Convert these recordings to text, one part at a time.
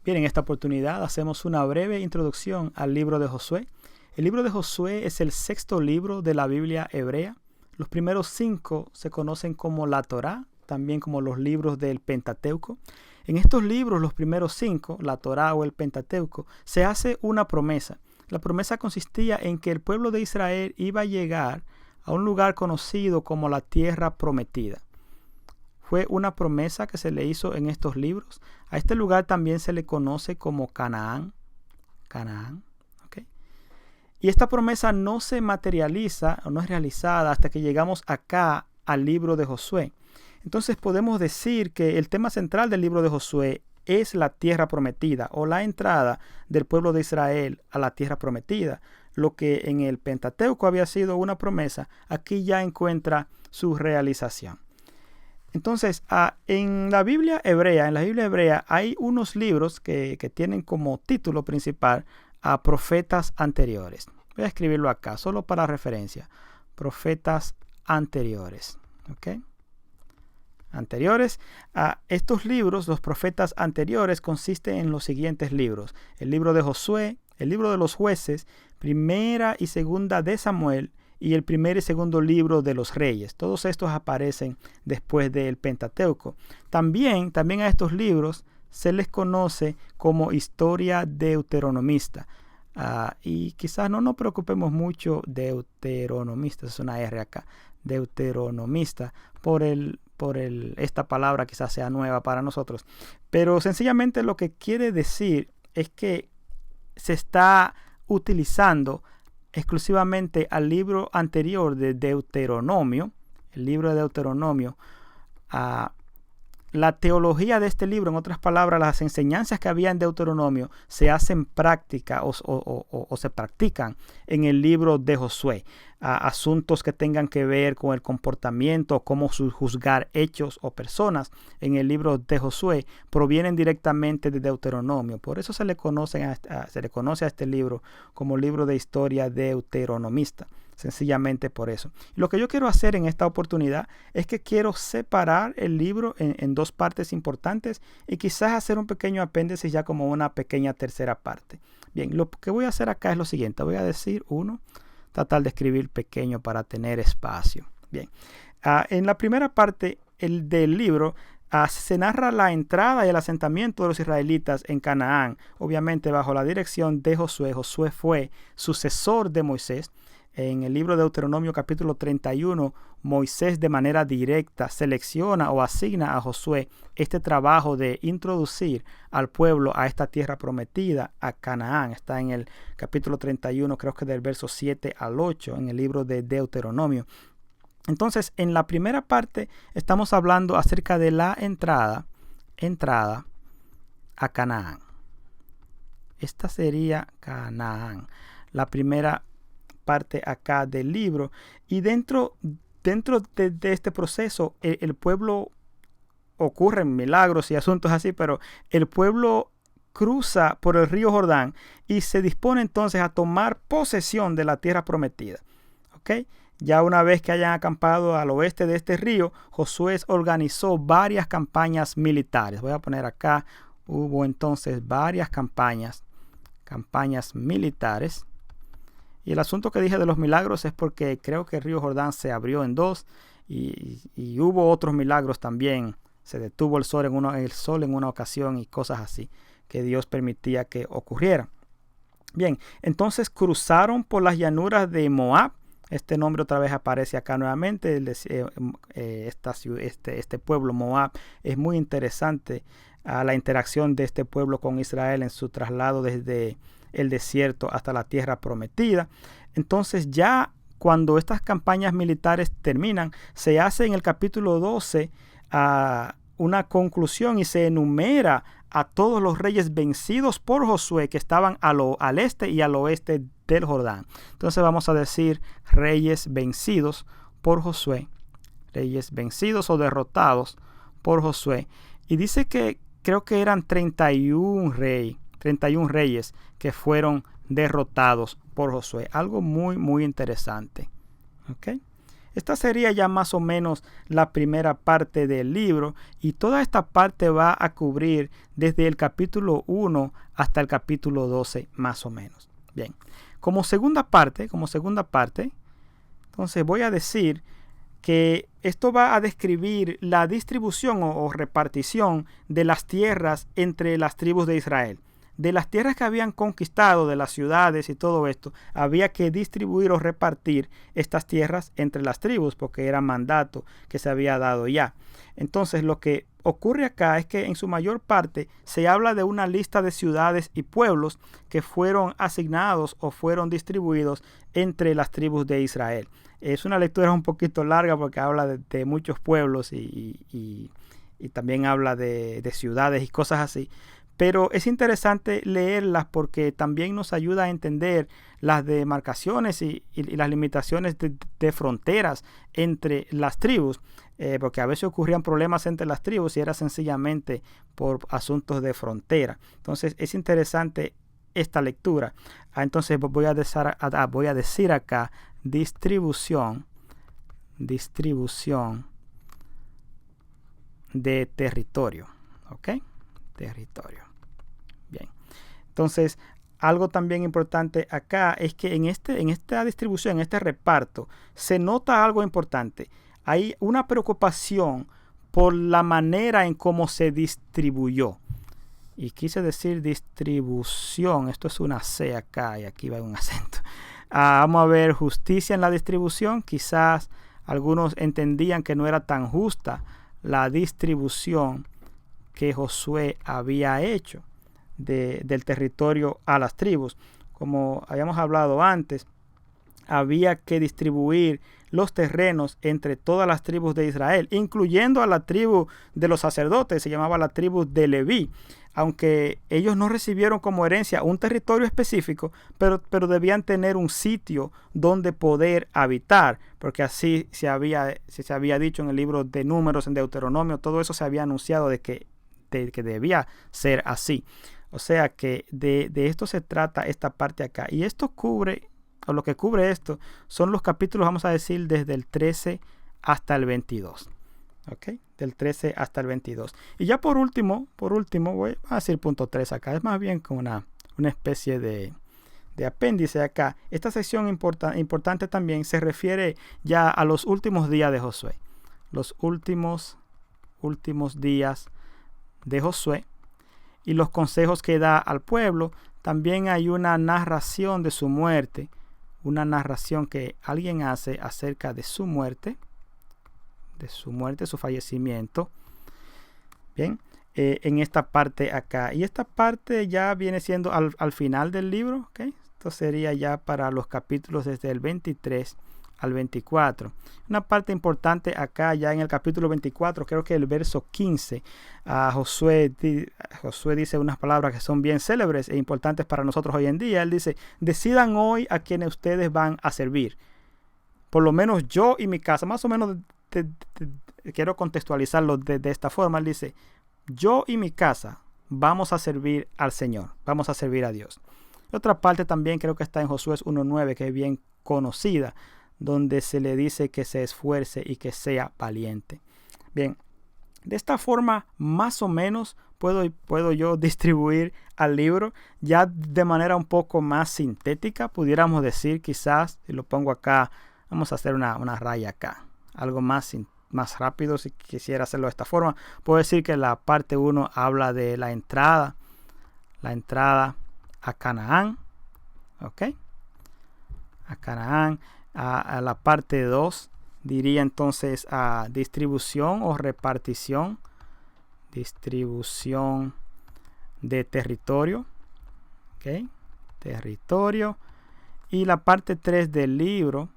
Bien, en esta oportunidad hacemos una breve introducción al libro de Josué. El libro de Josué es el sexto libro de la Biblia hebrea. Los primeros 5 se conocen como la Torá, también como los libros del Pentateuco. En estos libros, los primeros 5, la Torá o el Pentateuco, se hace una promesa. La promesa consistía en que el pueblo de Israel iba a llegar a un lugar conocido como la tierra prometida. Fue una promesa que se le hizo en estos libros. A este lugar también se le conoce como Canaán. ¿Okay? Y esta promesa no se materializa o no es realizada hasta que llegamos acá al libro de Josué. Entonces podemos decir que el tema central del libro de Josué es la tierra prometida o la entrada del pueblo de Israel a la tierra prometida. Lo que en el Pentateuco había sido una promesa, aquí ya encuentra su realización. Entonces, en la Biblia hebrea, hay unos libros que tienen como título principal a profetas anteriores. Voy a escribirlo acá, solo para referencia. Profetas anteriores. ¿Ok? Anteriores. Estos libros, los profetas anteriores, consisten en los siguientes libros. El libro de Josué, el libro de los jueces, primera y segunda de Samuel, y el primer y segundo libro de los reyes. Todos estos aparecen después del Pentateuco. También a estos libros se les conoce como historia deuteronomista. Y quizás no nos preocupemos mucho deuteronomista, es una R acá, deuteronomista, por esta palabra quizás sea nueva para nosotros. Pero sencillamente lo que quiere decir es que se está utilizando exclusivamente al libro anterior de Deuteronomio, el libro de Deuteronomio. La teología de este libro, en otras palabras, las enseñanzas que había en Deuteronomio se hacen práctica o se practican en el libro de Josué. Asuntos que tengan que ver con el comportamiento, cómo juzgar hechos o personas en el libro de Josué provienen directamente de Deuteronomio. Por eso se le conoce a este libro como libro de historia deuteronomista. Sencillamente por eso. Lo que yo quiero hacer en esta oportunidad es que quiero separar el libro en 2 partes importantes y quizás hacer un pequeño apéndice ya como una pequeña tercera parte. Bien, lo que voy a hacer acá es lo siguiente. Voy a decir tratar de escribir pequeño para tener espacio. Bien, en la primera parte del libro se narra la entrada y el asentamiento de los israelitas en Canaán, obviamente bajo la dirección de Josué. Josué fue sucesor de Moisés. En el libro de Deuteronomio capítulo 31, Moisés de manera directa selecciona o asigna a Josué este trabajo de introducir al pueblo a esta tierra prometida, a Canaán. Está en el capítulo 31, creo que del verso 7 al 8, en el libro de Deuteronomio. Entonces, en la primera parte estamos hablando acerca de la entrada a Canaán. Esta sería Canaán, la primera parte acá del libro. Y dentro de este proceso, el pueblo, ocurren milagros y asuntos así, pero el pueblo cruza por el río Jordán y se dispone entonces a tomar posesión de la tierra prometida. ¿Ok? Ya una vez que hayan acampado al oeste de este río, Josué organizó varias campañas militares. Voy a poner acá, hubo entonces varias campañas militares. Y el asunto que dije de los milagros es porque creo que el río Jordán se abrió en 2 y hubo otros milagros también. Se detuvo el sol en una ocasión y cosas así que Dios permitía que ocurrieran. Bien, entonces cruzaron por las llanuras de Moab. Este nombre otra vez aparece acá nuevamente. Este pueblo Moab es muy interesante la interacción de este pueblo con Israel en su traslado desde el desierto hasta la tierra prometida. Entonces ya cuando estas campañas militares terminan, se hace en el capítulo 12 una conclusión y se enumera a todos los reyes vencidos por Josué que estaban al este y al oeste del Jordán. Entonces vamos a decir reyes vencidos por Josué, reyes vencidos o derrotados por Josué. Y dice que creo que eran 31 reyes que fueron derrotados por Josué. Algo muy, muy interesante. ¿Okay? Esta sería ya más o menos la primera parte del libro, y toda esta parte va a cubrir desde el capítulo 1 hasta el capítulo 12 más o menos. Bien, como segunda parte, entonces voy a decir que esto va a describir la distribución o repartición de las tierras entre las tribus de Israel. De las tierras que habían conquistado, de las ciudades y todo esto, había que distribuir o repartir estas tierras entre las tribus, porque era mandato que se había dado ya. Entonces, lo que ocurre acá es que en su mayor parte se habla de una lista de ciudades y pueblos que fueron asignados o fueron distribuidos entre las tribus de Israel. Es una lectura un poquito larga porque habla de muchos pueblos y también habla de ciudades y cosas así. Pero es interesante leerlas porque también nos ayuda a entender las demarcaciones y las limitaciones de fronteras entre las tribus, porque a veces ocurrían problemas entre las tribus y era sencillamente por asuntos de frontera. Entonces es interesante esta lectura. Entonces voy a decir acá distribución de territorio. ¿Ok? Territorio. Bien. Entonces, algo también importante acá es que en esta distribución, en este reparto, se nota algo importante. Hay una preocupación por la manera en cómo se distribuyó. Y quise decir distribución. Esto es una C acá y aquí va un acento. Vamos a ver justicia en la distribución. Quizás algunos entendían que no era tan justa la distribución que Josué había hecho del territorio a las tribus. Como habíamos hablado antes, había que distribuir los terrenos entre todas las tribus de Israel, incluyendo a la tribu de los sacerdotes, se llamaba la tribu de Leví, aunque ellos no recibieron como herencia un territorio específico, pero debían tener un sitio donde poder habitar, porque así se había dicho en el libro de Números, en Deuteronomio, todo eso se había anunciado de que debía ser así. O sea que de esto se trata esta parte acá. Y esto lo que cubre esto son los capítulos, vamos a decir, desde el 13 hasta el 22. ¿Ok? Del 13 hasta el 22. Y ya por último, voy a decir punto 3 acá. Es más bien como una especie de apéndice acá. Esta sección importante también se refiere ya a los últimos días de Josué. Los últimos días de Josué y los consejos que da al pueblo. También hay una narración de su muerte, una narración que alguien hace acerca de su muerte, su fallecimiento. Bien, en esta parte acá. Y esta parte ya viene siendo al final del libro. ¿Okay? Esto sería ya para los capítulos desde el 23 al 24. Una parte importante acá ya en el capítulo 24, creo que el verso 15, Josué dice unas palabras que son bien célebres e importantes para nosotros hoy en día. Él dice: decidan hoy a quienes ustedes van a servir. Por lo menos yo y mi casa, más o menos quiero contextualizarlo de esta forma. Él dice: yo y mi casa vamos a servir al Señor, vamos a servir a Dios. Y otra parte también creo que está en Josué 1:9, que es bien conocida, donde se le dice que se esfuerce y que sea valiente. Bien, de esta forma más o menos puedo yo distribuir al libro ya de manera un poco más sintética. Pudiéramos decir, quizás, si lo pongo acá, vamos a hacer una raya acá, algo más rápido si quisiera hacerlo de esta forma. Puedo decir que la parte 1 habla de la entrada a Canaán, ¿ok? A Canaán. A la parte 2 diría entonces a distribución o repartición, distribución de territorio, ¿ok? Territorio. Y la parte 3 del libro,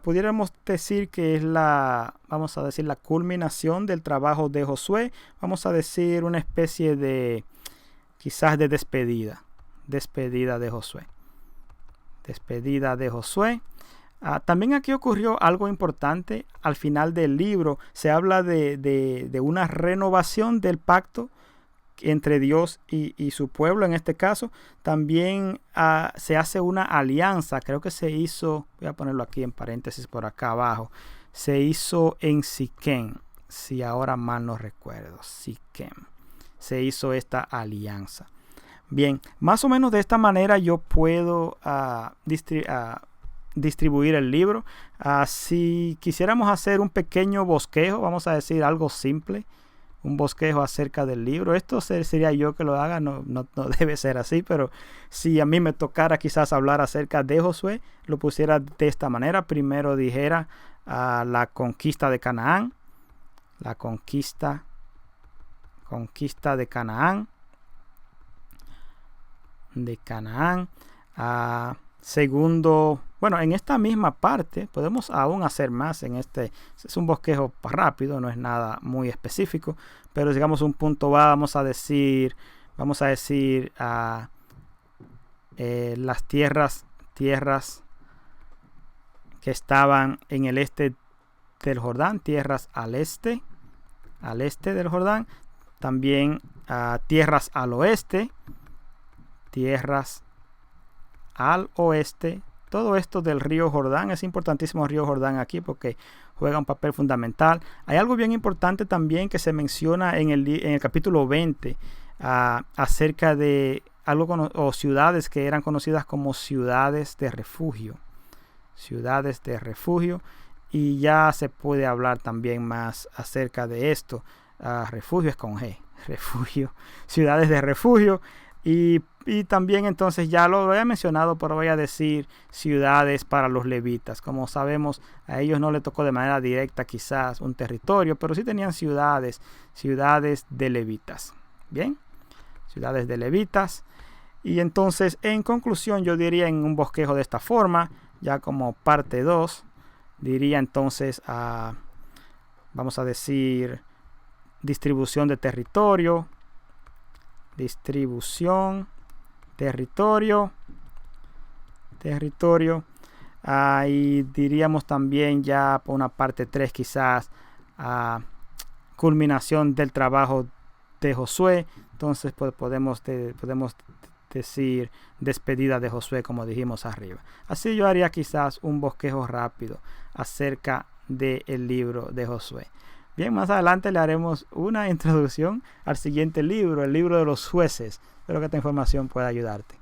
pudiéramos decir que es vamos a decir, la culminación del trabajo de Josué. Vamos a decir una especie de, quizás, de despedida de Josué. Despedida de Josué. También aquí ocurrió algo importante. Al final del libro se habla de una renovación del pacto entre Dios y su pueblo en este caso. También se hace una alianza, creo que se hizo, voy a ponerlo aquí en paréntesis por acá abajo, se hizo en Siquem, si ahora mal no recuerdo, Siquem, se hizo esta alianza. Bien, más o menos de esta manera yo puedo distribuir el libro. Si quisiéramos hacer un pequeño bosquejo, vamos a decir algo simple, un bosquejo acerca del libro. Esto sería yo que lo haga, no debe ser así, pero si a mí me tocara quizás hablar acerca de Josué, lo pusiera de esta manera. Primero dijera la conquista de Canaán, la conquista de Canaán, segundo, bueno, en esta misma parte podemos aún hacer más en este. Es un bosquejo rápido, no es nada muy específico, pero digamos un punto A, vamos a decir las tierras que estaban en el este del Jordán, tierras al este del Jordán, también tierras al oeste, tierras al oeste. Todo esto del río Jordán, es importantísimo el río Jordán aquí porque juega un papel fundamental. Hay algo bien importante también que se menciona en el capítulo 20 acerca de algo o ciudades que eran conocidas como ciudades de refugio. Ciudades de refugio, y ya se puede hablar también más acerca de esto. Refugio es con G, refugio, ciudades de refugio. Y también entonces ya lo había mencionado, pero voy a decir ciudades para los levitas. Como sabemos, a ellos no les tocó de manera directa quizás un territorio, pero sí tenían ciudades de levitas. Bien, ciudades de levitas. Y entonces, en conclusión, yo diría en un bosquejo de esta forma, ya como parte 2, diría entonces, vamos a decir, distribución de territorio, y diríamos también ya por una parte 3 quizás culminación del trabajo de Josué. Entonces podemos decir despedida de Josué, como dijimos arriba. Así yo haría quizás un bosquejo rápido acerca del libro de Josué. Bien, más adelante le haremos una introducción al siguiente libro, el libro de los jueces. Espero que esta información pueda ayudarte.